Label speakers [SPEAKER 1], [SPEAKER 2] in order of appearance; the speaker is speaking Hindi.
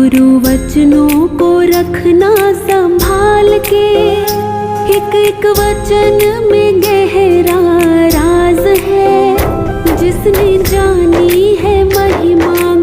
[SPEAKER 1] गुरु वचनों को रखना संभाल के, एक एक वचन में गहरा राज है। जिसने जानी है महिमा